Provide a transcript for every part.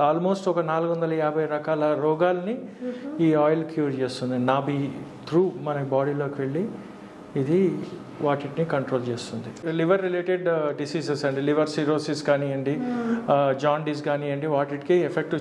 Almost ఒక 450 రకాల రోగాల్ని ఈ ఆయిల్ క్యూర్ చేస్తుంది. నాభి త్రూ మన బాడీలోకి వెళ్ళి ఇది వాటిని కంట్రోల్ చేస్తుంది. లివర్ రిలేటెడ్ డిసీజెస్ అండి, లివర్ సిరోసిస్ కానివ్వండి, జాండీస్ కానివ్వండి, వాటికి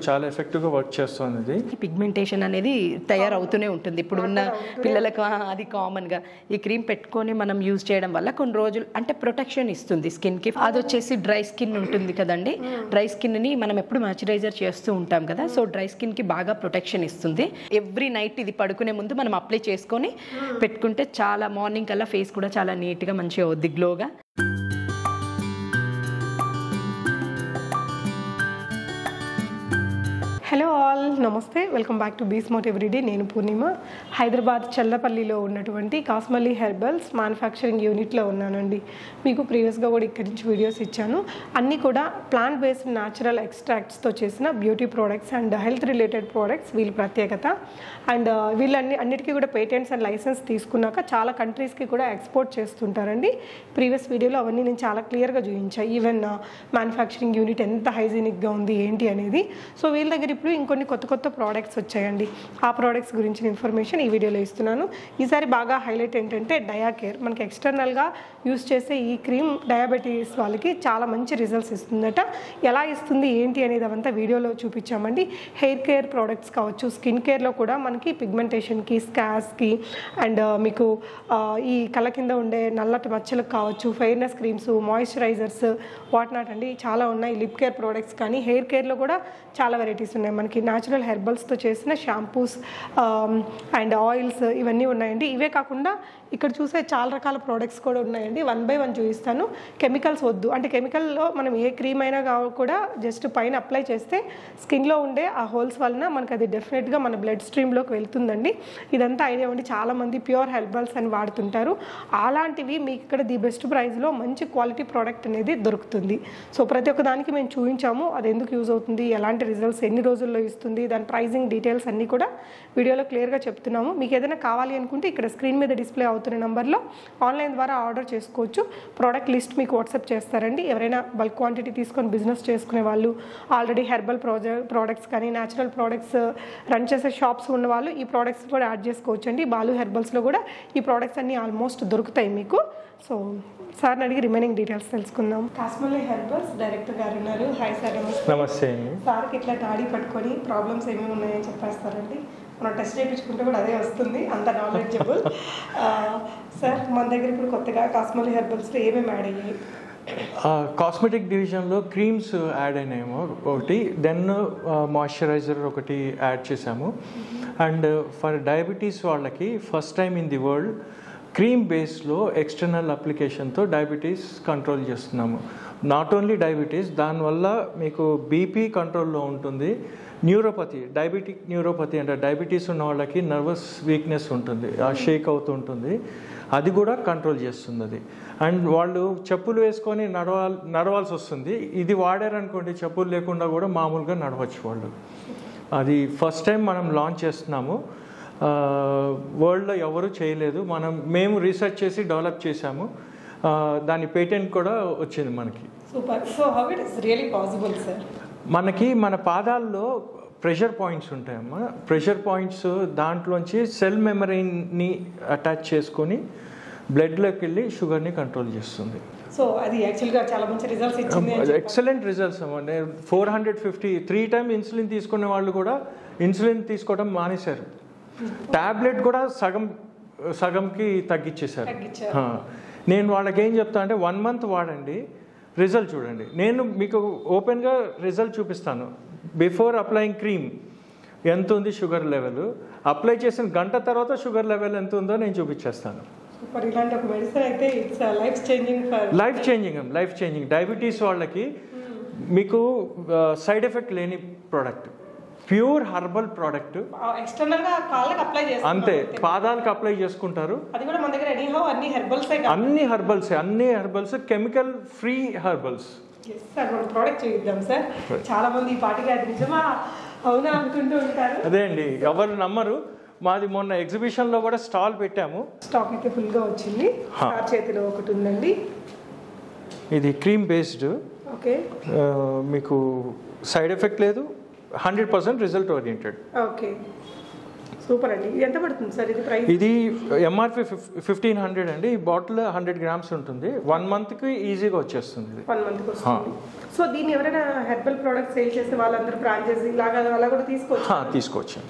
చాలా ఎఫెక్టివ్గా వర్క్ చేస్తుంది. ఇది పిగ్మెంటేషన్ అనేది తయారవుతూనే ఉంటుంది. ఇప్పుడు ఉన్న పిల్లలకు అది కామన్గా ఈ క్రీమ్ పెట్టుకొని మనం యూజ్ చేయడం వల్ల కొన్ని రోజులు అంటే ప్రొటెక్షన్ ఇస్తుంది స్కిన్కి. అది వచ్చేసి డ్రై స్కిన్ ఉంటుంది కదండి, డ్రై స్కిన్ని మనం ఎప్పుడు మాయిశ్చరైజర్ చేస్తూ ఉంటాం కదా, సో డ్రై స్కిన్కి బాగా ప్రొటెక్షన్ ఇస్తుంది. ఎవ్రీ నైట్ ఇది పడుకునే ముందు మనం అప్లై చేసుకొని పెట్టుకుంటే చాలా మార్నింగ్ కల్లా ఫేస్ కూడా చాలా నీట్గా మంచిగా అవుద్ది, గ్లోగా. హలో ఆల్, నమస్తే, వెల్కమ్ బ్యాక్ టు బీస్మోట్ ఎవ్రీడే. నేను పూర్ణిమ. హైదరాబాద్ చల్లపల్లిలో ఉన్నటువంటి కాస్మలీ హెర్బల్స్ మ్యానుఫ్యాక్చరింగ్ యూనిట్లో ఉన్నానండి. మీకు ప్రీవియస్గా కూడా ఇక్కడి నుంచి వీడియోస్ ఇచ్చాను. అన్నీ కూడా ప్లాంట్ బేస్డ్ న్యాచురల్ ఎక్స్ట్రాక్ట్స్తో చేసిన beauty products and health related products వీళ్ళ ప్రత్యేకత. అండ్ అన్నిటికీ కూడా పేటెంట్స్ అండ్ లైసెన్స్ తీసుకున్నాక చాలా కంట్రీస్కి కూడా ఎక్స్పోర్ట్ చేస్తుంటారండి. ప్రీవియస్ వీడియోలో అవన్నీ నేను చాలా క్లియర్గా చూపించాను. ఈవెన్ మ్యానుఫ్యాక్చరింగ్ యూనిట్ ఎంత హైజీనిక్గా ఉంది ఏంటి అనేది. సో వీళ్ళ దగ్గర ఇప్పుడు ఇంకొన్ని కొత్త కొత్త ప్రోడక్ట్స్ వచ్చాయండి. ఆ ప్రోడక్ట్స్ గురించిన ఇన్ఫర్మేషన్ ఈ వీడియోలో ఇస్తున్నాను. ఈసారి బాగా హైలైట్ ఏంటంటే డయాకేర్. మనకి ఎక్స్టర్నల్గా యూస్ చేసే ఈ క్రీమ్ డయాబెటీస్ వాళ్ళకి చాలా మంచి రిజల్ట్స్ ఇస్తుందట. ఎలా ఇస్తుంది ఏంటి అనేది అవంతా వీడియోలో చూపించామండి. హెయిర్ కేర్ ప్రోడక్ట్స్ కావచ్చు, స్కిన్ కేర్లో కూడా మనకి పిగ్మెంటేషన్కి, స్కాస్కి అండ్ మీకు ఈ కళ్ళ కింద ఉండే నల్లటి మచ్చలకు కావచ్చు, fairness creams, moisturizers, what not అండి చాలా ఉన్నాయి. లిప్ కేర్ ప్రోడక్ట్స్ కానీ హెయిర్ కేర్లో కూడా చాలా వెరైటీస్ ఉన్నాయి. మనకి న్యాచురల్ హెర్బల్స్తో చేసిన షాంపూస్ అండ్ ఆయిల్స్ ఇవన్నీ ఉన్నాయండి. ఇవే కాకుండా ఇక్కడ చూసే చాలా రకాల ప్రోడక్ట్స్ కూడా ఉన్నాయండి. 1 by 1 చూపిస్తాను. కెమికల్స్ వద్దు అంటే కెమికల్లో మనం ఏ క్రీమ్ అయినా కూడా జస్ట్ పైన అప్లై చేస్తే స్కిన్లో ఉండే ఆ హోల్స్ వలన మనకు అది డెఫినెట్గా మన బ్లడ్ స్ట్రీమ్లోకి వెళ్తుందండి. ఇదంతా ఐడియా ఉండి చాలామంది ప్యూర్ హెర్బల్స్ అని వాడుతుంటారు. అలాంటివి మీకు ఇక్కడ ది బెస్ట్ ప్రైస్లో మంచి క్వాలిటీ ప్రోడక్ట్ అనేది దొరుకుతుంది. సో ప్రతి ఒక్క దానికి మేము చూపించాము, అది ఎందుకు యూజ్ అవుతుంది, ఎలాంటి రిజల్ట్స్ ఎన్ని రోజుల్లో ఇస్తుంది, దాని ప్రైజింగ్ డీటెయిల్స్ అన్నీ కూడా వీడియోలో క్లియర్గా చెప్తున్నాము. మీకు ఏదైనా కావాలి అనుకుంటే ఇక్కడ స్క్రీన్ మీద డిస్ప్లే అవుతున్న నెంబర్లో ఆన్లైన్ ద్వారా ఆర్డర్ చేసుకోవచ్చు. ప్రోడక్ట్ లిస్ట్ మీకు వాట్సాప్ చేస్తారండి. ఎవరైనా బల్క్ క్వాంటిటీ తీసుకొని బిజినెస్ చేసుకునే వాళ్ళు, ఆల్రెడీ హెర్బల్ ప్రోడక్ట్స్ కానీ న్యాచురల్ ప్రోడక్ట్స్ రన్ చేసే షాప్స్ ఉన్న వాళ్ళు ఈ ప్రోడక్ట్స్ కూడా యాడ్ చేసుకోవచ్చు అండి. బాలు హెర్బల్స్లో కూడా ఈ ప్రోడక్ట్స్ అన్నీ ఆల్మోస్ట్ దొరుకుతాయి మీకు. సో సార్ని అడిగి రిమైనింగ్ డీటెయిల్స్ తెలుసుకుందాం. కాస్మలీ హెర్బల్స్ డైరెక్టర్ గారు ఉన్నారు. Hi sir. నమస్తే. సార్కి ఇట్లా టాడీ పట్టుకొని ప్రాబ్లమ్స్ ఏమేమి ఉన్నాయని చెప్పేస్తారండి. మనం టెస్ట్ చేయించుకుంటే కూడా అదే వస్తుంది, అంత నాలెడ్జబుల్. సార్ మన దగ్గర ఇప్పుడు కొత్తగా కాస్మలీ హెర్బల్స్లో ఏమేమి యాడ్ అయ్యాయి? కాస్మెటిక్ డివిజన్లో క్రీమ్స్ యాడ్ అయినాయేమో ఒకటి, దెన్ మాయిశ్చరైజర్ ఒకటి యాడ్ చేసాము. అండ్ ఫర్ డయాబెటీస్ వాళ్ళకి first time in the world cream బేస్లో ఎక్స్టర్నల్ అప్లికేషన్తో డయాబెటీస్ కంట్రోల్ చేస్తున్నాము. నాట్ ఓన్లీ డయాబెటీస్, దానివల్ల మీకు బీపీ కంట్రోల్లో ఉంటుంది. న్యూరోపతి, డయాబెటిక్ న్యూరోపతి అంటే డయాబెటీస్ ఉన్న వాళ్ళకి నర్వస్ వీక్నెస్ ఉంటుంది, షేక్ అవుతూ ఉంటుంది, అది కూడా కంట్రోల్ చేస్తుంది అది. అండ్ వాళ్ళు చెప్పులు వేసుకొని నడవాల్సి వస్తుంది. ఇది వాడారనుకోండి, చెప్పులు లేకుండా కూడా మామూలుగా నడవచ్చు వాళ్ళు. అది ఫస్ట్ టైం మనం లాంచ్ చేస్తున్నాము. వరల్డ్లో ఎవరు చేయలేదు, మేము రీసెర్చ్ చేసి డెవలప్ చేశాము. దాని పేటెంట్ కూడా వచ్చింది మనకి. Super. So how it is really possible sir? మనకి మన పాదాల్లో ప్రెషర్ పాయింట్స్ ఉంటాయమ్మా. ప్రెషర్ పాయింట్స్ దాంట్లోంచి సెల్ మెమరీని అటాచ్ చేసుకొని బ్లడ్లోకి వెళ్ళి షుగర్ని కంట్రోల్ చేస్తుంది. సో అది యాక్చువల్గా చాలా మంచి రిజల్ట్స్ ఇచ్చింది. ఎక్సలెంట్ రిజల్ట్స్ అమ్మా. 450 3 times ఇన్సులిన్ తీసుకునే వాళ్ళు కూడా ఇన్సులిన్ తీసుకోవడం మానేశారు. ట్యాబ్లెట్ కూడా సగంకి తగ్గించేశారు. నేను వాళ్ళకి ఏం చెప్తా అంటే 1 month వాడండి, రిజల్ట్ చూడండి. నేను మీకు ఓపెన్గా రిజల్ట్ చూపిస్తాను. బిఫోర్ అప్లయింగ్ క్రీమ్ ఎంత ఉంది షుగర్ లెవెల్, అప్లై చేసిన గంట తర్వాత షుగర్ లెవెల్ ఎంత ఉందో నేను చూపించేస్తాను. ఇలాంటి ఒక మెడిసిన్ అయితే ఇట్స్ లైఫ్ చేంజింగ్. డయాబెటీస్ వాళ్ళకి మీకు సైడ్ ఎఫెక్ట్ లేని ప్రోడక్ట్, ప్యూర్ హర్బల్ ప్రోడక్ట్. ఎక్స్టర్నల్గా కాళ్ళకి అప్లై చేస్తారు, అంతే, పాదాలకు అప్లై చేసుకుంటారు. అది కూడా మన దగ్గర అన్ని herbals, chemical free herbals. Sir మన ప్రోడక్ట్ చూద్దాం సార్. చాలా మంది ఈ పాటికి అది నిజమా అవునా అనుకుంటూ ఉంటారు. అదే అండి, ఎవరు నమ్మరు. మాది మొన్న ఎగ్జిబిషన్లో కూడా స్టాల్ పెట్టాము. స్టాక్ అయితే ఫుల్గా వచ్చింది. సార్ చేతిలో ఒకటి ఉందండి. ఇది క్రీమ్ బేస్డ్. ఓకే. మీకు సైడ్ ఎఫెక్ట్ లేదు, 100% రిజల్ట్ ఓరియంటెడ్. ఓకే, సూపర్ అండి. ఇది ఎంత పడుతుంది సార్ ఇది ప్రైస్? ఇది ఎంఆర్పి 1500 అండి. ఈ బాటిల్ 100 grams ఉంటుంది. 1 monthకి ఈజీగా వచ్చేస్తుంది. 1 monthకి వస్తుంది. సో దీన్ని ఎవరైనా హెర్బల్ ప్రొడక్ట్స్ సేల్ చేసే వాళ్ళందరూ ఫ్రాంచైజీ లాగా అలా కూడా తీసుకోవచ్చు.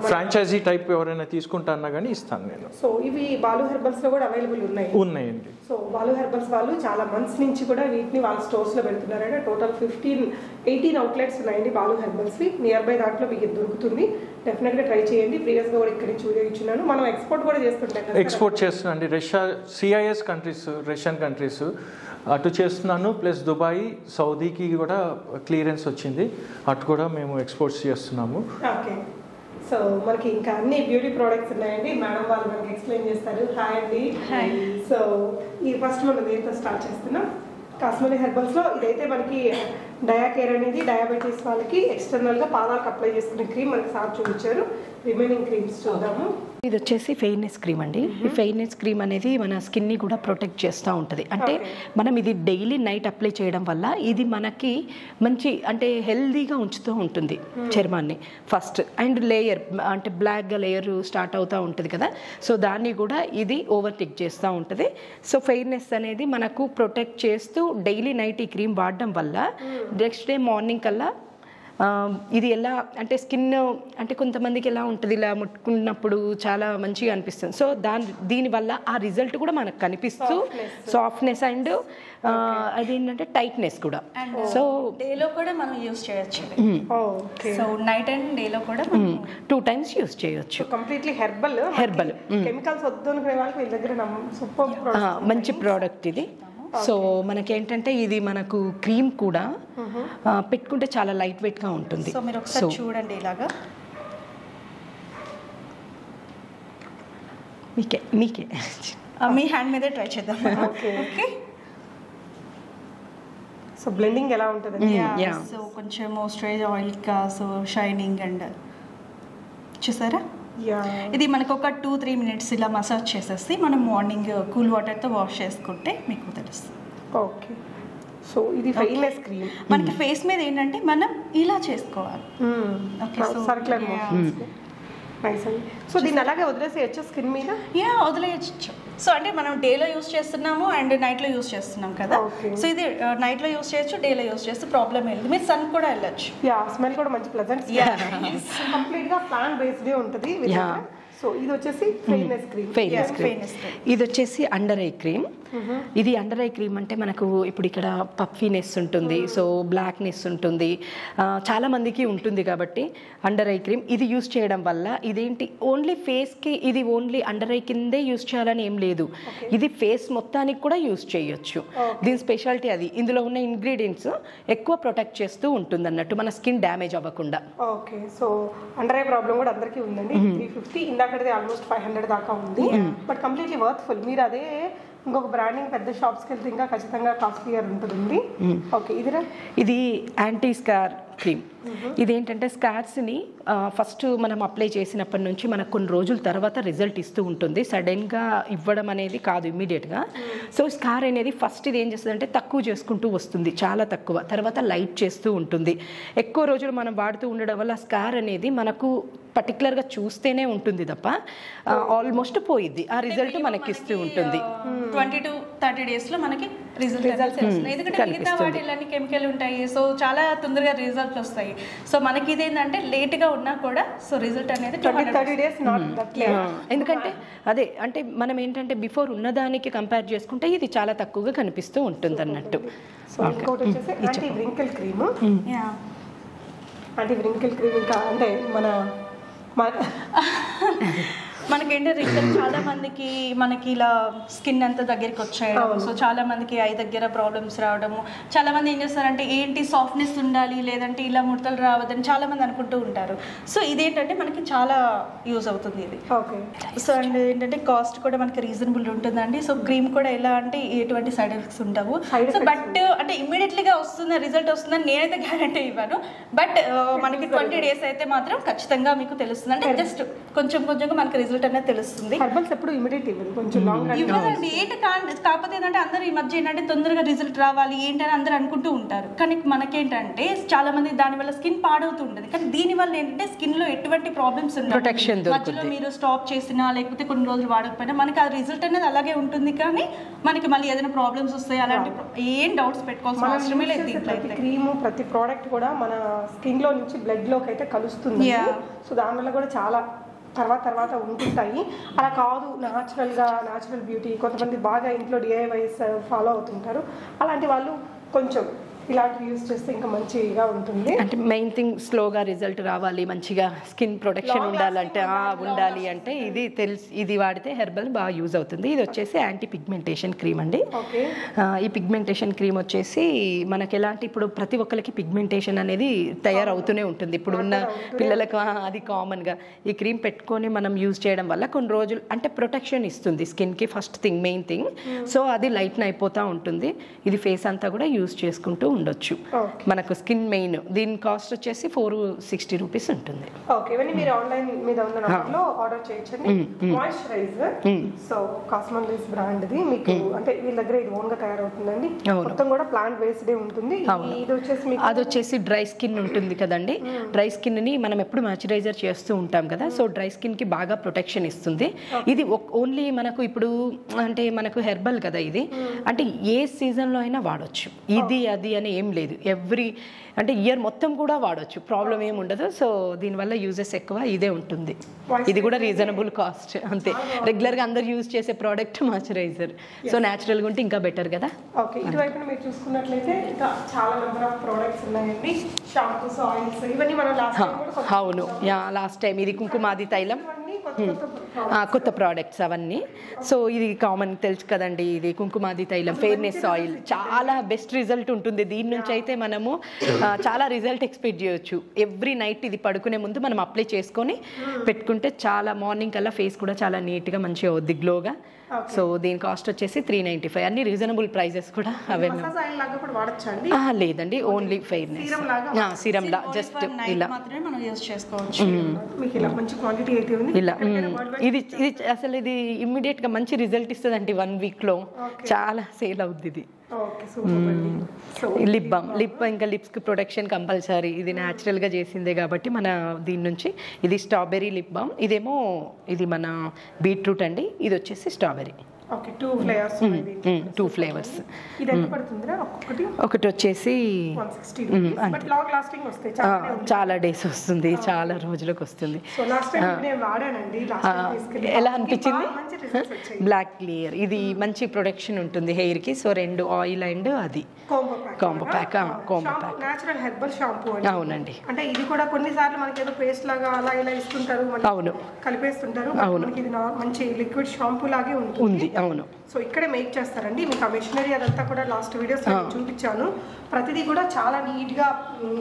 ఫ్రాంచైజీ టైప్ ఎవరైనా తీసుకుంటా అన్నా కానీ ఇస్తాను నేను. సో ఇవి బాలు హెర్బల్స్ లో కూడా అవైలబుల్ ఉన్నాయండి. సో బాలు హెర్బల్స్ వాళ్ళు చాలా మంత్స్ నుంచి కూడా వీటిని వాళ్ళ స్టోర్స్ లో పెడుతున్నారంటే టోటల్ 18 అవుట్లెట్స్ ఉన్నాయండి బాలు హెర్బల్స్. నియర్ బై దాంట్లో మీకు దొరుకుతుంది. డెఫినెట్ గా ట్రై చేయండి. ప్రీవియస్ గా కూడా ఇక్కడ నుంచి వీడియో ఇచ్చినాను. మనం ఎక్స్పోర్ట్ కూడా చేస్తుంటాం. ఎక్స్పోర్ట్ చేస్తున్నాను అండి. CIS కంట్రీస్, రష్యన్ కంట్రీస్ అటు చేస్తున్నాను. ప్లస్ దుబాయ్, సౌదీకి కూడా క్లియరెన్స్ వచ్చింది. అటు కూడా మేము ఎక్స్పోర్ట్స్ చేస్తున్నాము. ఓకే, సో మనకి ఇంకా అన్ని బ్యూటీ ప్రోడక్ట్స్ ఉన్నాయండి. మేడం వాళ్ళు మనకి ఎక్స్ప్లెయిన్ చేస్తారు. హాయ్ అండి. సో ఈ ఫస్ట్ మనం దేంతో స్టార్ట్ చేస్తున్నాం? కాస్మెలి హెర్బల్స్ లో ఇదైతే మనకి డయాకేర్ అనేది డయాబెటీస్ వాళ్ళకి ఎక్స్టర్నల్ గా పాదాలకు అప్లై చేసుకునే క్రీమ్ మనకి సార్ చూపించారు. రిమైనింగ్ క్రీమ్స్ చూద్దాము. ఇది వచ్చేసి ఫెయిర్నెస్ క్రీమ్ అండి. ఈ ఫెయిర్నెస్ క్రీమ్ అనేది మన స్కిన్ని కూడా ప్రొటెక్ట్ చేస్తూ ఉంటుంది. అంటే మనం ఇది డైలీ నైట్ అప్లై చేయడం వల్ల ఇది మనకి మంచి అంటే హెల్దీగా ఉంచుతూ ఉంటుంది చర్మాన్ని ఫస్ట్. అండ్ లేయర్ అంటే బ్లాక్గా లేయర్ స్టార్ట్ అవుతూ ఉంటుంది కదా, సో దాన్ని కూడా ఇది ఓవర్టేక్ చేస్తూ ఉంటుంది. సో ఫెయిర్నెస్ అనేది మనకు ప్రొటెక్ట్ చేస్తూ డైలీ నైట్ ఈ క్రీమ్ వాడడం వల్ల నెక్స్ట్ డే మార్నింగ్ కల్లా ఇది ఎలా అంటే స్కిన్ అంటే కొంతమందికి ఎలా ఉంటుంది, ఇలా ముట్టుకున్నప్పుడు చాలా మంచిగా అనిపిస్తుంది. సో దీనివల్ల ఆ రిజల్ట్ కూడా మనకు కనిపిస్తూ సాఫ్ట్నెస్ అండ్ అదేంటంటే టైట్నెస్ కూడా. సో డేలో కూడా మనం యూజ్ చేయొచ్చు. సో నైట్ అండ్ డేలో కూడా 2 times యూజ్ చేయొచ్చు. కంప్లీట్లీ హెర్బల్ కెమికల్స్ వద్దు అనుకునే వాళ్ళకి వీళ్ళ దగ్గర సూపర్ మంచి ప్రోడక్ట్ ఇది. సో మనకేంటంటే ఇది మనకు క్రీమ్ కూడా పెట్టుకుంటే చాలా లైట్ వెయిట్ గా ఉంటుంది. సో మీరు ఒకసారి చూడండి ఇలాగా. మీకే మీ హ్యాండ్ మీదే ట్రై చేద్దాం. ఓకే, సో బ్లెండింగ్ ఎలా ఉంటుంది? సో కొంచెం మాయిశ్చరైజ్ ఆయిల్ కా సో షైనింగ్ అండ్ చూసారా, ఇది మనకు ఒక 2-3 minutes ఇలా మసాజ్ చేసేసి మనం మార్నింగ్ కూల్ వాటర్తో వాష్ చేసుకుంటే మీకు తెలుస్తుంది. ఓకే, సో ఇది ఫెయిర్నెస్ క్రీమ్ మనకి ఫేస్ మీద ఏంటంటే మనం ఇలా చేసుకోవాలి. Okay, so circular motions nice అండి. సో దీన్ని అలాగే వదిలేసేయచ్చు స్కిన్ మీద? వదిలేయచ్చు. సో అంటే మనం డేలో యూస్ చేస్తున్నాము అండ్ నైట్లో యూస్ చేస్తున్నాం కదా. సో ఇది నైట్లో యూస్ చేయొచ్చు, డేలో యూస్ చేస్తే ప్రాబ్లం లేదు. మీరు సన్ కూడా వెళ్ళచ్చు. స్మెల్ కూడా మంచి ప్లెజెంట్, కంప్లీట్ గా ప్లాంట్ బేస్డ్ ఉంటుంది. సో ఇది వచ్చేసి ఫెయిర్నెస్ క్రీమ్. ఇది వచ్చేసి అండర్ ఐ క్రీమ్. ఇది అండర్ ఐ క్రీమ్ అంటే మనకు ఇప్పుడు ఇక్కడ పఫీనెస్ ఉంటుంది, సో బ్లాక్నెస్ ఉంటుంది, చాలా మందికి ఉంటుంది కాబట్టి అండర్ ఐ క్రీమ్ ఇది యూస్ చేయడం వల్ల ఇదేంటి ఓన్లీ ఫేస్కి, ఇది ఓన్లీ అండర్ ఐ కిందే యూస్ చేయాలని ఏం లేదు, ఇది ఫేస్ మొత్తానికి కూడా యూస్ చేయొచ్చు. దీని స్పెషాలిటీ అది. ఇందులో ఉన్న ఇంగ్రీడియంట్స్ ఎక్కువ ప్రొటెక్ట్ చేస్తూ ఉంటుంది అన్నట్టు, మన స్కిన్ డ్యామేజ్ అవ్వకుండా. Okay, so under eye problem కూడా అందరికీ ఉందండి. 350 ఇందాకటిది ఆల్మోస్ట్ 500 దాకా ఉంది. But completely worthful. మీరు అదే ఇంకొక బ్రాండింగ్ పెద్ద షాప్స్కి వెళ్తే ఇంకా ఖచ్చితంగా కాస్ట్లీయర్ ఉంటుంది. ఓకే, ఇది యాంటీ స్కార్ క్రీమ్. ఇదేంటంటే స్కార్స్ని ఫస్ట్ మనం అప్లై చేసినప్పటి నుంచి మనకు కొన్ని రోజుల తర్వాత రిజల్ట్ ఇస్తూ ఉంటుంది. సడన్గా ఇవ్వడం అనేది కాదు ఇమ్మీడియట్గా. సో స్కార్ అనేది ఫస్ట్ ఇది ఏం చేస్తుంది అంటే తక్కువ చేసుకుంటూ వస్తుంది, చాలా తక్కువ, తర్వాత లైట్ చేస్తూ ఉంటుంది. ఎక్కువ రోజులు మనం వాడుతూ ఉండడం వల్ల స్కార్ అనేది మనకు పర్టికులర్గా చూస్తేనే ఉంటుంది తప్ప ఆల్మోస్ట్ పోయిద్ది. ఆ రిజల్ట్ మనకి ఇస్తూ ఉంటుంది. 20 to 30 days లో మనకి రిజల్ట్ వస్తుంది. ఎందుకంటే మిగతా వాటిలన్నీ కెమికల్ ఉంటాయి, సో చాలా తొందరగా రిజల్ట్ వస్తాయి. సో మనకి ఇదేంటంటే లేట్ గా ఉన్నా కూడా సో రిజల్ట్ అనేది 20-30 days ఎందుకంటే అదే అంటే మనం ఏంటంటే బిఫోర్ ఉన్నదానికి కంపేర్ చేసుకుంటే ఇది చాలా తక్కువగా కనిపిస్తూ ఉంటుంది అన్నట్టు. సో ఇంకోటి వచ్చేసి anti wrinkle cream. Anti wrinkle cream ఇంకా అంటే మనకేంటే రింకిల్ చాలా మందికి మనకి ఇలా స్కిన్ అంతా దగ్గరికి వచ్చేయడం, సో చాలా మందికి ఐ దగ్గర ప్రాబ్లమ్స్ రావడము. చాలా మంది ఏం చేస్తారంటే ఏంటి సాఫ్ట్నెస్ ఉండాలి లేదంటే ఇలా ముడతలు రావద్దని చాలా మంది అనుకుంటూ ఉంటారు. సో ఇదేంటంటే మనకి చాలా యూజ్ అవుతుంది ఇది. ఓకే, సో అండ్ ఏంటంటే కాస్ట్ కూడా మనకి రీజనబుల్ ఉంటుందండి. సో క్రీమ్ కూడా ఎలా అంటే ఎటువంటి సైడ్ ఎఫెక్ట్స్ ఉండవు. సో బట్ అంటే ఇమ్మీడియట్లీగా వస్తుంది రిజల్ట్ వస్తుందని నేనైతే గ్యారంటీ ఇవ్వను. బట్ మనకి 20 days అయితే మాత్రం ఖచ్చితంగా మీకు తెలుస్తుంది. అంటే జస్ట్ కొంచెం కొంచెంగా మనకి రిజల్ట్ అనేది తెలుస్తుంది. హెర్బల్స్ ఎప్పుడు ఇమిడియట్ ఇవ్వదు, కొంచెం లాంగ్ రన్ ఇవ్వదండి. కాకపోతే ఏంటంటే అందరూ ఈ మధ్య ఏంటంటే తొందరగా రిజల్ట్ రావాలి ఏంటని అందరూ అనుకుంటూ ఉంటారు. కానీ మనకేంటంటే చాలా మంది దానివల్ల స్కిన్ పాడవుతుంటది. కానీ దీనివల్ల ఏంటంటే స్కిన్ లో ఎటువంటి ప్రాబ్లమ్స్ ప్రొటెక్షన్ మధ్యలో మీరు స్టాప్ చేసినా లేకపోతే కొన్ని రోజులు వాడకపోయినా మనకి ఆ రిజల్ట్ అనేది అలాగే ఉంటుంది. కానీ మనకి మళ్ళీ ఏదైనా ప్రాబ్లమ్స్ వస్తాయి అలాంటి ఏం డౌట్స్ పెట్టుకోవాల్సిన అవసరమే లేదు. ప్రతి క్రీమ్ ప్రతి ప్రోడక్ట్ కూడా మన స్కిన్ లో నుంచి బ్లడ్ లోకి అయితే కలుస్తుంది. సో దానివల్ల కూడా చాలా తర్వాత ఉంటుంటాయి. అలా కాదు, న్యాచురల్ బ్యూటీ. కొంతమంది బాగా ఇంట్లో DIYs ఫాలో అవుతుంటారు. అలాంటి వాళ్ళు కొంచెం ఇలాంటివి యూజ్ చేస్తే ఇంకా మంచిగా ఉంటుంది. అంటే మెయిన్ థింగ్ స్లోగా రిజల్ట్ రావాలి, మంచిగా స్కిన్ ప్రొటెక్షన్ ఉండాలి అంటే ఇది వాడితే హెర్బల్ బాగా యూజ్ అవుతుంది. ఇది వచ్చేసి యాంటీ పిగ్మెంటేషన్ క్రీమ్ అండి. ఈ పిగ్మెంటేషన్ క్రీమ్ వచ్చేసి మనకి ఎలాంటి ఇప్పుడు ప్రతి ఒక్కరికి పిగ్మెంటేషన్ అనేది తయారవుతూనే ఉంటుంది. ఇప్పుడు ఉన్న పిల్లలకు అది కామన్గా ఈ క్రీమ్ పెట్టుకొని మనం యూజ్ చేయడం వల్ల కొన్ని రోజులు అంటే ప్రొటెక్షన్ ఇస్తుంది స్కిన్కి. First thing main thing. So అది లైట్న్ అయిపోతూ ఉంటుంది. ఇది ఫేస్ అంతా కూడా యూజ్ చేసుకుంటూ ఉండొచ్చు. మనకు స్కిన్ మెయిన్ దీని కాస్ట్ వచ్చేసి 460 రూపీస్ ఉంటుంది. ఓకే, ఇవన్నీ మీరు ఆన్లైన్ మీద ఉన్న నంబర్లో ఆర్డర్ చేయొచ్చండి. మాయిశ్చరైజర్ సో కాస్మోలిస్ బ్రాండ్ ది మీకు అంటే వీళ్ళ దగ్గర ఇది ఓన్ గా తయారవుతుందండి. మొత్తం కూడా ప్లాంట్ బేస్డ్ ఉంటుంది. ఇది వచ్చేసి మీకు అది వచ్చేసి డ్రై స్కిన్ ఉంటుంది కదండి. డ్రై స్కిన్ ని మనం ఎప్పుడు మాయిశ్చరైజర్ చేస్తూ ఉంటాం కదా. సో డ్రై స్కిన్ కి బాగా ప్రొటెక్షన్ ఇస్తుంది. ఇది ఓన్లీ మనకు ఇప్పుడు అంటే మనకు హెర్బల్ కదా ఇది, అంటే ఏ సీజన్ లో అయినా వాడొచ్చు. ఇది అది అని ఏం లేదు, అంటే ఇయర్ మొత్తం కూడా వాడొచ్చు, ప్రాబ్లం ఏమి ఉండదు. సో దీనివల్ల యూజెస్ ఎక్కువ ఇదే ఉంటుంది. ఇది కూడా రీజనబుల్ కాస్ట్ అంతే. రెగ్యులర్గా అందరు యూజ్ చేసే ప్రోడక్ట్ మాయిశ్చరైజర్. సో న్యాచురల్గా ఉంటే ఇంకా బెటర్ కదా. ఓకే, ఇటువైపు మీరు చూసుకున్నట్లయితే ఇంకా చాలా నెంబర్ ఆఫ్ ప్రోడక్ట్స్ ఉన్నాయండి. షాంపూస్, ఆయిల్స్ ఇవన్నీ మనం అవును లాస్ట్ టైం ఇది కుంకుమాది తైలం కొత్త ప్రోడక్ట్స్ అవన్నీ. సో ఇది కామన్ తెలుసు కదండి. ఇది కుంకుమాది తైలం ఫెయిర్నెస్ ఆయిల్ చాలా బెస్ట్ రిజల్ట్ ఉంటుంది. దీని నుంచి అయితే మనము చాలా రిజల్ట్ ఎక్స్పెక్ట్ చేయొచ్చు. ఎవ్రీ నైట్ ఇది పడుకునే ముందు మనం అప్లై చేసుకొని పెట్టుకుంటే చాలా మార్నింగ్ కల్లా ఫేస్ కూడా చాలా నీట్గా మంచిగా అవుద్ది, గ్లోగా. సో దీని కాస్ట్ వచ్చేసి 395. అన్ని రీజనబుల్ ప్రైజెస్ కూడా అవైలబుల్. లేదండి, ఓన్లీ ఫెయిర్నెస్ సీరం లా జస్ట్ ఇలా ఇలా. ఇది అసలు ఇది ఇమ్మీడియట్ గా మంచి రిజల్ట్ ఇస్తుంది అండి. 1 week లో చాలా సేల్ అవుద్ది ఇది. లిప్ బామ్, ఇంకా లిప్స్ కి ప్రొటెక్షన్ కంపల్సరీ. ఇది న్యాచురల్ గా చేసిందే కాబట్టి మన దీని నుంచి. ఇది స్ట్రాబెర్రీ లిప్ బామ్, ఇదేమో ఇది మన బీట్రూట్ అండి. ఇది వచ్చేసి స్ట్రాబెర్రీ. Okay, 2 flavours. 2 ఫ్లేవర్స్. ఇది ఎంత పడుతుందిరా ఒక్కొక్కటి? ఒకటి వచ్చేసి 160 బట్ లాంగ్ లాస్టింగ్ వస్తాయి, చాలా డేస్ వస్తుంది, చాలా రోజులకు వస్తుంది. సో లాస్ట్ టైం నేను వాడానండి. ఎలా అనిపించింది? Black clear. ఇది మంచి ప్రొటెక్షన్ ఉంటుంది హెయిర్ కి. సో 2 ఆయిల్ అండ్ అది combo pack. Natural herbal shampoo. అవునండి. అంటే ఇది కూడా కొన్నిసార్లు మనకి ఏదో పేస్ట్ లాగా అలా ఇలా ఇస్తుంటారు, అవును కలిపేస్తుంటారు. మనకి ఇది మంచి లిక్విడ్ షాంపూ లాగే ఉంటుంది. అవును. సో ఇక్కడే మేక్ చేస్తారండి. మీకు ఆ మెషినరీ అదంతా కూడా లాస్ట్ వీడియోస్ చూపించాను. ప్రతిదీ కూడా చాలా నీట్గా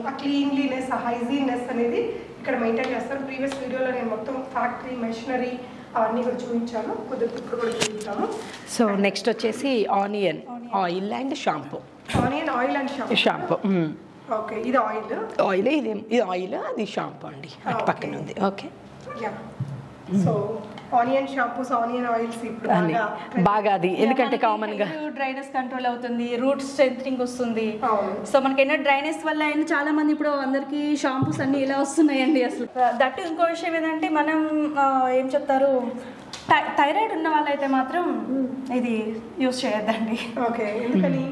ఆ క్లీన్లీనెస్, ఆ హైజీన్నెస్ అనేది ఇక్కడ మెయింటైన్ చేస్తారు. ప్రీవియస్ వీడియోలో నేను మొత్తం ఫ్యాక్టరీ మెషినరీ అవన్నీ కూడా చూపించాను. కొద్దిగా ఇప్పుడు కూడా చూపిస్తాను. సో నెక్స్ట్ వచ్చేసి onion oil and shampoo. Onion oil and shampoo. Okay, ఇది ఆయిల్, ఇది ఆయిల్, అది షాంపూ అండి. అటు పక్కన ఉంది. Okay, so onion shampoos, onion oils ఇప్పుడు బాగా అది ఎందుకంటే కామన్ గా డ్రైనెస్ కంట్రోల్ అవుతుంది, రూట్ స్ట్రెంథనింగ్ వస్తుంది. సో మనకి ఎన్నో డ్రైనెస్ వల్ల అయినా చాలా మంది ఇప్పుడు అందరికి షాంపూస్ అన్ని ఇలా వస్తున్నాయండి. అసలు దట్టు ఇంకో విషయం ఏంటంటే మనం ఏం చెప్తారు, థైరాయిడ్ ఉన్న వాళ్ళైతే మాత్రం ఇది యూజ్ చేయొద్దండి. ఓకే, ఎందుకని?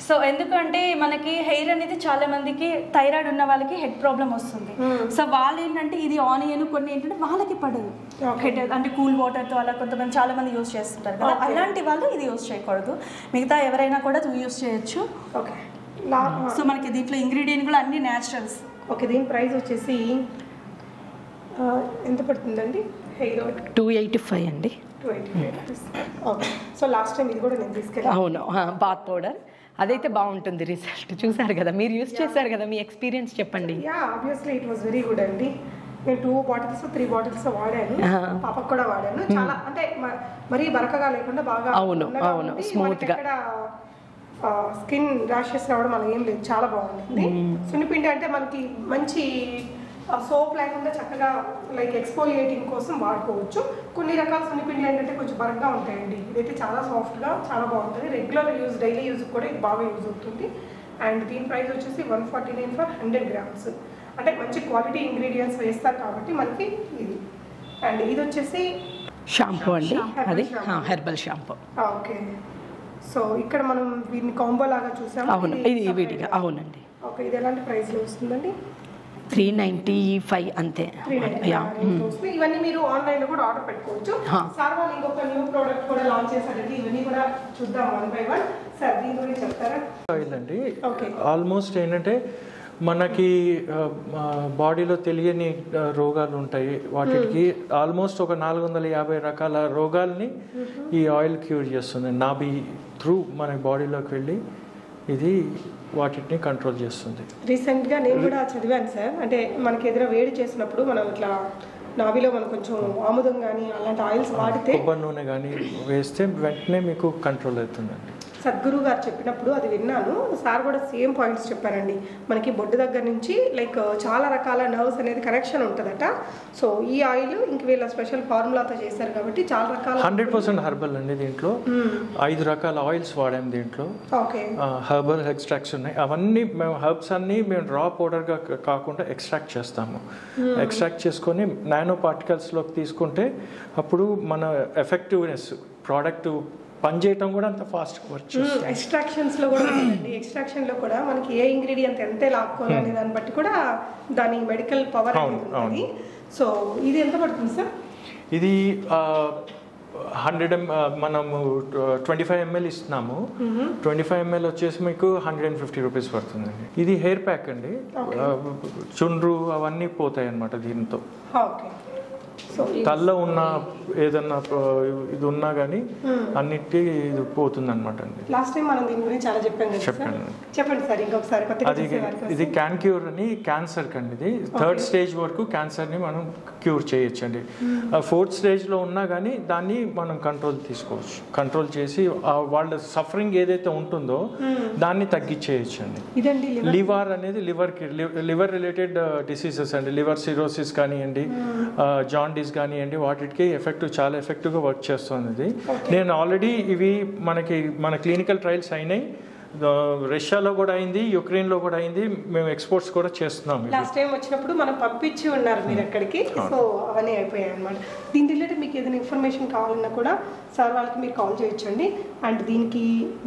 సో ఎందుకంటే మనకి హెయిర్ అనేది చాలా మందికి థైరాయిడ్ ఉన్న వాళ్ళకి హెడ్ ప్రాబ్లం వస్తుంది. సో వాళ్ళు ఏంటంటే ఇది ఆనియన్ కొన్ని ఏంటంటే వాళ్ళకి పడదు హెడ్, అంటే కూల్ వాటర్తో అలా కొంతమంది చాలా మంది యూజ్ చేస్తుంటారు కదా. అలాంటి వాళ్ళు ఇది యూజ్ చేయకూడదు. మిగతా ఎవరైనా కూడా యూజ్ చేయొచ్చు. ఓకే, సో మనకి దీంట్లో ఇంగ్రీడియంట్ కూడా అన్ని న్యాచురల్స్. ఓకే, దీని ప్రైస్ వచ్చేసి ఎంత పడుతుందండి? హెయిర్ ఆయిల్ 285 అండి. 285. ఓకే, సో లాస్ట్ టైం ఇది కూడా నేను తీసుకెళ్ళాను. అవును, బాత్ పౌడర్ అదైతే బాగుంటుంది. రిజల్ట్ చూసారు కదా, మీరు యూజ్ చేశారు కదా, మీ ఎక్స్పీరియన్స్ చెప్పండి. Obviously it was very good అండి. నేను 2 బాటిల్స్ 3 బాటిల్స్ వాడాను, పాపకు కూడా వాడాను. చాలా అంటే మరీ బరకగా లేకుండా బాగా స్మూత్ గా, స్కిన్ ర్యాషెస్ రావడం అలా ఏం లేదు, చాలా బాగుంటుంది. సున్నిపిండి అంటే మనకి మంచి సోప్ లేకుండా చక్కగా లైక్ ఎక్స్ఫోలియేటింగ్ కోసం వాడుకోవచ్చు. కొన్ని రకాల సున్నిపిండిలు ఏంటంటే కొంచెం బరగ్గా ఉంటాయండి. ఇదైతే చాలా సాఫ్ట్గా చాలా బాగుంటుంది. రెగ్యులర్ యూజ్ డైలీ యూజ్ కూడా ఇది బాగా యూజ్ అవుతుంది. అండ్ దీని ప్రైస్ వచ్చేసి 149 ఫర్ 100 grams. అంటే మంచి క్వాలిటీ ఇంగ్రీడియంట్స్ వేస్తారు కాబట్టి మనకి ఇది. అండ్ ఇది వచ్చేసి షాంపూ అండి, అది హెర్బల్ షాంపూ. ఓకే, సో ఇక్కడ మనం దీన్ని కాంబో లాగా చూసాము. అవును, ఇది విడిగా. అవునండి. ఓకే, ఇది ఎలాంటి ప్రైస్లో వస్తుందండి? 395 అంతే. ఇవన్నీ మీరు ఆన్లైన్లో కూడా ఆర్డర్ పెట్టుకోవచ్చు. సార్ వాళ్ళు ఇంకొక న్యూ ప్రోడక్ట్ కూడా లాంచ్ చేశారండి. ఇవన్నీ కూడా చూద్దాం 1 by 1. సార్ దీని గురించి చెప్తారా? ఆయిల్ అండి. ఆల్మోస్ట్ ఏంటంటే మనకి బాడీలో తెలియని రోగాలు ఉంటాయి. వాటికి ఆల్మోస్ట్ ఒక 450 రకాల రోగాల్ని ఈ ఆయిల్ క్యూర్ చేస్తుంది. నాభి త్రూ మన బాడీలోకి వెళ్ళి ఇది వాటిని కంట్రోల్ చేస్తుంది. రీసెంట్గా నేను కూడా చదివాను సార్. అంటే మనకి ఎదుర వేడి చేసినప్పుడు మనం ఇట్లా నాభిలో మనం కొంచెం ఆముదం కానీ అలాంటి ఆయిల్స్ వాడితే, కొబ్బరి నూనె కానీ వేస్తే వెంటనే మీకు కంట్రోల్ అవుతుందండి. సద్గురు గారు చెప్పినప్పుడు అది విన్నాను. సార్ కూడా సేమ్ పాయింట్స్ చెప్పారండి. మనకి బొడ్డు దగ్గర నుంచి లైక్ చాలా రకాల నర్వ్స్ అనేది కనెక్షన్ ఉంటుందట. సో ఈ ఆయిల్ ఇంక వీళ్ళ స్పెషల్ ఫార్ములాతో చేశారు కాబట్టి చాలా రకాల 100% హెర్బల్ అండి. దీంట్లో 5 రకాల ఆయిల్స్ వాడాము దీంట్లో. ఓకే, హెర్బల్ ఎక్స్ట్రాక్ట్స్ ఉన్నాయి. అవన్నీ మేము హెర్బ్స్ అన్నీ మేము రా పౌడర్గా కాకుండా ఎక్స్ట్రాక్ట్ చేస్తాము. ఎక్స్ట్రాక్ట్ చేసుకొని నానో పార్టికల్స్లోకి తీసుకుంటే అప్పుడు మన ఎఫెక్టివ్నెస్ ప్రోడక్ట్ పనిచేయటం కూడా అంత ఫాస్ట్గా వర్క్ చేస్తుంది. ఎక్స్ట్రాక్షన్స్లో కూడా ఉందండి. ఎక్స్ట్రాక్షన్లో కూడా మనకి ఏ ఇంగ్రీడియంట్ ఎంత లాక్కోవాలి దాన్ని బట్టి కూడా దాని మెడికల్ పవర్ ఉంటుంది. సో ఇది ఎంత పడుతుంది సార్? ఇది 100 మనము 25 ml ఇస్తున్నాము. 25 ml వచ్చేసి మీకు 150 రూపీస్ పడుతుందండి. ఇది హెయిర్ ప్యాక్ అండి. చుండ్రు అవన్నీ పోతాయి అన్నమాట దీంతో. ఓకే, తల్లో ఉన్న ఏదన్నా ఇది ఉన్నా కానీ అన్నిటి ఇది పోతుంది అనమాట అండి. లాస్ట్ టైం మనం దీని గురించి చాలా చెప్పండి సార్ ఇంకొకసారి. అది ఇది క్యాన్ క్యూర్ అని క్యాన్సర్ కండి. ఇది 3rd స్టేజ్ వరకు క్యాన్సర్ని మనం క్యూర్ చేయొచ్చండి. 4th స్టేజ్లో ఉన్నా కానీ దాన్ని మనం తీసుకోవచ్చు. కంట్రోల్ చేసి వాళ్ళ సఫరింగ్ ఏదైతే ఉంటుందో దాన్ని తగ్గించేయచ్చు అండి. లివర్ అనేది లివర్ రిలేటెడ్ డిసీజెస్ అండి. లివర్ సిరోసిస్ కానివ్వండి, జాండీస్ కానివ్వండి, వాటికి చాలా ఎఫెక్టివ్గా వర్క్ చేస్తుంది ఇది. నేను ఆల్రెడీ ఇవి మన క్లినికల్ ట్రయల్స్ అయినాయి. రష్యాలో కూడా అయింది, యుక్రెయిన్లో కూడా అయింది. మేము ఎక్స్పోర్ట్స్ కూడా చేస్తున్నాం. లాస్ట్ టైం వచ్చినప్పుడు మనం పంపించి ఉన్నారు మీరు అక్కడికి. సో అవన్నీ అయిపోయాయి అనమాట. దీని రిలేటెడ్ మీకు ఏదైనా ఇన్ఫర్మేషన్ కావాలన్నా కూడా సార్ వాళ్ళకి మీరు కాల్ చేయొచ్చండి. అండ్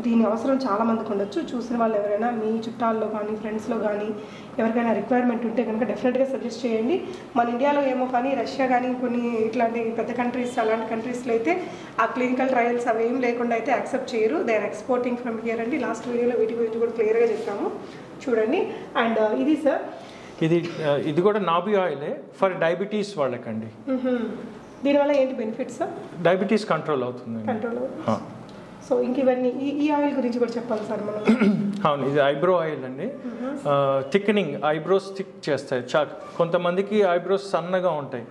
దీని అవసరం చాలా మందికి ఉండొచ్చు. చూసిన వాళ్ళు ఎవరైనా మీ చుట్టాల్లో కానీ ఫ్రెండ్స్లో కానీ ఎవరికైనా రిక్వైర్మెంట్ ఉంటే కనుక డెఫినెట్గా సజెస్ట్ చేయండి. మన ఇండియాలో ఏమో కానీ రష్యా కానీ కొన్ని ఇట్లాంటి పెద్ద కంట్రీస్ అలాంటి కంట్రీస్లో అయితే ఆ క్లినికల్ ట్రయల్స్ అవి ఏం లేకుండా అయితే యాక్సెప్ట్ చేయరు. They are exporting from here అండి. లాస్ట్ వీడియోలో వీటి గురించి కూడా క్లియర్గా చెప్పాము, చూడండి. అండ్ ఇది సార్, ఇది కూడా నాభి ఆయిలే ఫర్ డయాబెటీస్ వాళ్ళకండి. దీనివల్ల ఏంటి బెనిఫిట్స్? డయాబెటీస్ కంట్రోల్ అవుతుంది. సో ఇంక ఇవన్నీ ఈ ఆయిల్ గురించి కూడా చెప్పాలి సార్ మనం. అవును, ఇది ఐబ్రో ఆయిల్ అండి. థిక్నింగ్, ఐబ్రోస్ థిక్ చేస్తాయి. కొంతమందికి ఐబ్రోస్ సన్నగా ఉంటాయి.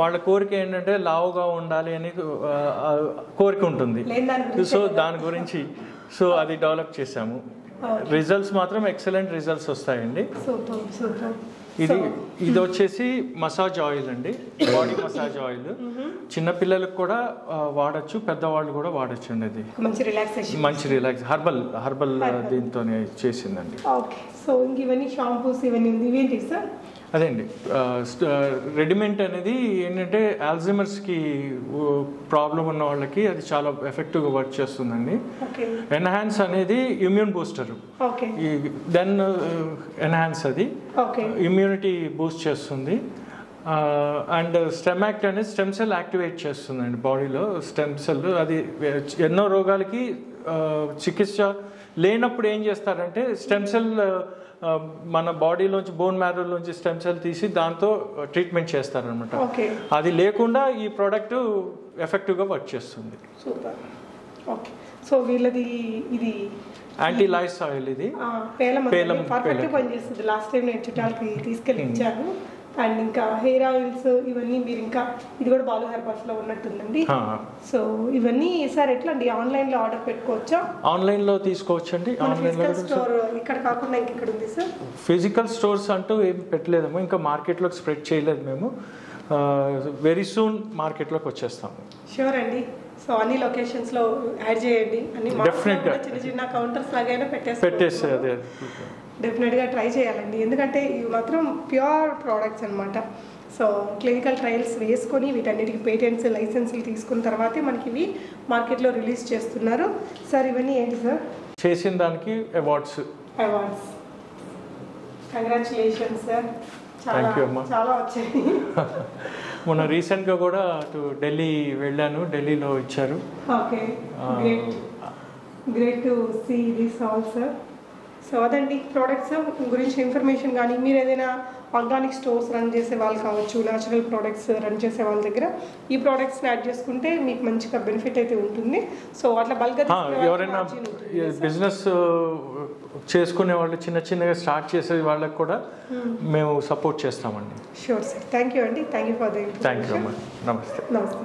వాళ్ళ కోరిక ఏంటంటే లావుగా ఉండాలి అని కోరిక ఉంటుంది. సో దాని గురించి అది డెవలప్ చేసాము. రిజల్ట్స్ మాత్రం ఎక్సలెంట్ రిజల్ట్స్ వస్తాయండి. ఇది వచ్చేసి మసాజ్ ఆయిల్ అండి, బాడీ మసాజ్ ఆయిల్. చిన్నపిల్లలకు కూడా వాడచ్చు, పెద్దవాళ్ళు కూడా వాడచ్చు అండి. అది మంచి రిలాక్స్ హర్బల్ దీంతోనే చేసిందండి. ఓకే, సో ఇంక ఇవన్నీ షాంపూస్ ఇవన్నీ ఇవేంటి సార్? అదేండి, రెడిమెంట్ అనేది ఏంటంటే ఆల్జీమర్స్కి ప్రాబ్లం ఉన్న వాళ్ళకి అది చాలా ఎఫెక్టివ్గా వర్క్ చేస్తుందండి. ఎన్హాన్స్ అనేది ఇమ్యూన్ బూస్టర్. దెన్ ఎన్హాన్స్ అది ఇమ్యూనిటీ బూస్ట్ చేస్తుంది. అండ్ స్టెమాక్ట్ అనేది స్టెమ్ సెల్ యాక్టివేట్ చేస్తుందండి బాడీలో. స్టెమ్ సెల్ అది ఎన్నో రోగాలకి చికిత్స లేనప్పుడు ఏం చేస్తారంటే స్టెమ్ సెల్ మన బాడీలోంచి బోన్ మ్యారోలోంచి స్టెమ్ సెల్ తీసి దాంతో ట్రీట్మెంట్ చేస్తారనమాట. అది లేకుండా ఈ ప్రోడక్ట్ ఎఫెక్టివ్గా వర్క్ చేస్తుంది. సూపర్. ఓకే, సో వీళ్ళది ఇది యాంటీ లైస్ ఆయిల్. ఇది పర్ఫెక్ట్గా పనిచేస్తుంది. లాస్ట్ టైం నేను చుట్టాలకి తీసుకెళ్ళి ఇచ్చాను. అండ్ ఇంకా హెయిర్ ఆయిల్స్ ఇవన్నీ మీరు ఇంకా ఇది కూడా బాలు హెర్బల్స్లో ఉన్నట్టుందండి. సో ఇవన్నీ సార్ ఎట్లా అండి, ఆన్లైన్లో ఆర్డర్ పెట్టుకోవచ్చా? ఆన్లైన్లో తీసుకోవచ్చండి. ఆన్లైన్లో స్టోర్ ఇక్కడ కాకుండా ఇంకెక్కడ ఉంది సార్? ఫిజికల్ స్టోర్స్ అంటూ ఏం పెట్టలేదేమో, ఇంకా మార్కెట్లోకి స్ప్రెడ్ చేయలేదు మేము. వెరీ సూన్ మార్కెట్లోకి వచ్చేస్తాము. షూర్ అండి. సో అన్ని లొకేషన్స్లో యాడ్ చేయండి, అన్ని డెఫినెట్గా చిన్న చిన్న కౌంటర్స్ లాగైనా పెట్టేస్తే అదే డెఫినెట్గా ట్రై చేయాలండి. ఎందుకంటే ఇవి మాత్రం ప్యూర్ ప్రోడక్ట్స్ అనమాట. సో క్లినికల్ ట్రయల్స్ వేసుకొని వీటన్నిటికి పేటెంట్స్ లైసెన్స్లు తీసుకున్న తర్వాతే మనకి ఇవి మార్కెట్లో రిలీజ్ చేస్తున్నారు. సార్ ఇవన్నీ ఏంటి సార్? చేసిన దానికి awards. Congratulations sir. Thank you అమ్మా. చాలా వచ్చాయి. మొన్న రీసెంట్గా కూడా అటు ఢిల్లీ వెళ్ళాను, ఢిల్లీలో ఇచ్చారు. Okay, great to see this all sir. So అదండి ప్రోడక్ట్స్ గురించి ఇన్ఫర్మేషన్. కానీ మీరు ఏదైనా ఆర్గానిక్ స్టోర్స్ రన్ చేసే వాళ్ళు కావచ్చు, న్యాచురల్ ప్రోడక్ట్స్ రన్ చేసే వాళ్ళ దగ్గర ఈ ప్రోడక్ట్స్ని యాడ్ చేసుకుంటే మీకు మంచిగా బెనిఫిట్ అయితే ఉంటుంది. సో అట్లా బల్క్గా ఎవరైనా బిజినెస్ చేసుకునే వాళ్ళు, చిన్న చిన్నగా స్టార్ట్ చేసే వాళ్ళకి కూడా మేము సపోర్ట్ చేస్తామండి. Sure sir. థ్యాంక్ యూ అండి. Thank you for the thank you అమ్మా. నమస్తే. నమస్తే.